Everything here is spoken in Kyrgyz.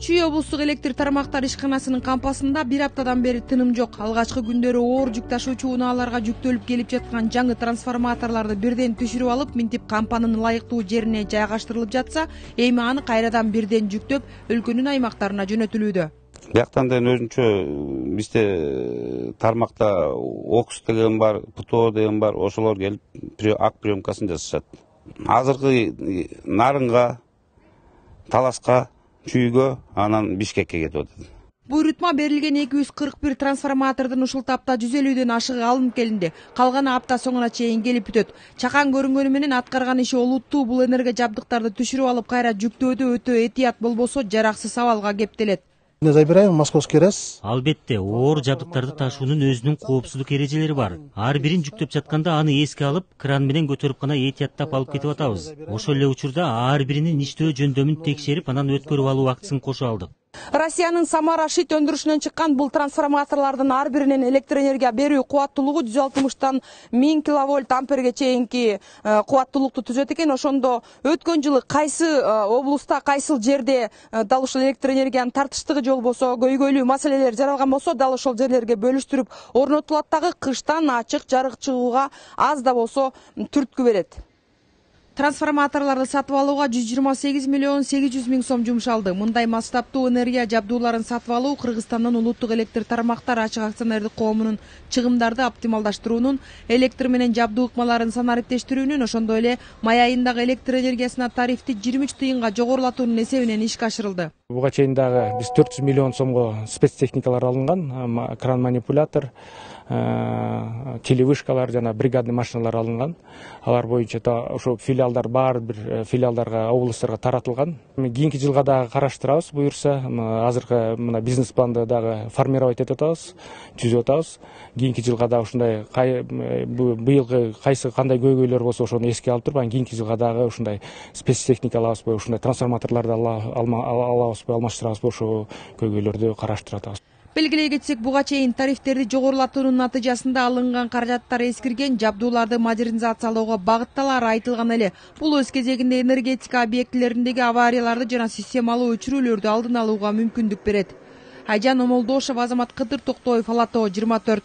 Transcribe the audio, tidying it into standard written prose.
Чүй облустук электр тармактар ишканасынын кампасында бир аптадан бери тыным жок. Алгачкы күндөрү оор жүк ташуучу унааларга жүктөлүп келип жаткан жаңы трансформаторлорду бирден түшүрүп алып, минтип кампанын ылайыктуу жерине жайгаштырылып жатса, эми аны кайрадан бирден жүктөп, өлкөнүн аймактарына жөнөтүлүүдө. Бияктан да өзүнчө бизде тармакта ОКС деген бар, ПТО деген бар, ошолор келип ак приемкасын жасашат. Азыркы Нарынга, Таласка, Чүйгө, анан Бишкекке кетип атат. Буйрутма берилген 241 трансформатордун ушул тапта 150ден ашыгы алынып келинди. Калганы апта соңуна чейин келип бүтөт. Чакан көрүнгөнү менен аткарган иши олуттуу бул энергия жабдыктарды түшүрүп алып кайра жүктөөдө өтө этият болбосо жараксыз абалга кептелет. Не забираем московский РЭС. Албетте, оор жабдыктарды ташуунун өзүнүн коопсуздук эрежелери бар. Ар бирин жүктөп жатканда аны эске алып, кран менен көтөрүп гана этияттап алып кетип атабыз. Ошол эле учурда ар биринин иштөө жөндөмүн текшерип, анан өткөрүп алуу актысын кошо алдык. Россиянын Самара шит өндүрүшүнөн чыккан бул трансформаторлордун ар биринин электр энергия берүү кубаттуулугу 160 1000 киловольт амперге чейинки кубаттуулукту түзөт экен. Ошондо өткөн жылы кайсы облуста, кайсыл жерде дал ушул электр энергиянын тартыштыгы же болбосо көйгөйлүү маселелер жаралган болсо, дал ошол жерлерге бөлүштүрүп орнотулат дагы, кыштан ачык жарык чыгууга аз да болсо түрткү берет. Трансформаторларды сатып алууга 128 миллион 800 миң сом жумшалды. Мындай масштабтуу энергия жабдууларын сатып алуу Кыргызстандын улуттук электр тармактар ачык акционердик коомунун чыгымдарды оптималдаштыруунун, электр менен жабдуу ыкмаларын санариптештирүүнүн, ошондой эле май айындагы электр энергиясына тарифти 23 тыйынга жогорулатуунун эсебинен ишке ашырылды. Буга чейин дагы биз 400 миллион сомго спецтехникалар алынган, кран манипулятор, телевышкалар жана бригадный машиналар алынган. Алар боюнча ошо филиалдар бар бир филиалдарга, облусттарга таратылган. Кийинки жылга дагы караштырабыз, буюрса. Азыркы мына бизнес планды дагы формировать этип атабыз, түзүп атабыз. Кийинки жылга дагы ушундай быйылкы кандай көйгөйлөр болсо ошону эске алып туруп, кийинки жылга дагы ушундай спецтехника алабызбы, ушундай трансформаторлорду алабызбы, алмаштырабызбы, ошо көйгөйлөрдү караштырып атабыз. Белгилей кетсек, буга чейин тарифтерди жогорулатуунун натыйжасында алынган каражаттар эскирген, жабдууларды модернизациялоого багытталары айтылган эле. Бул өз кезегинде энергетика объектилериндеги аварияларды жана системалуу өчүрүүлөрдү алдын алууга мүмкүндүк берет. Айжан Омолдошева, Азамат Кыдыр Токтоев, Ала Тоо 24.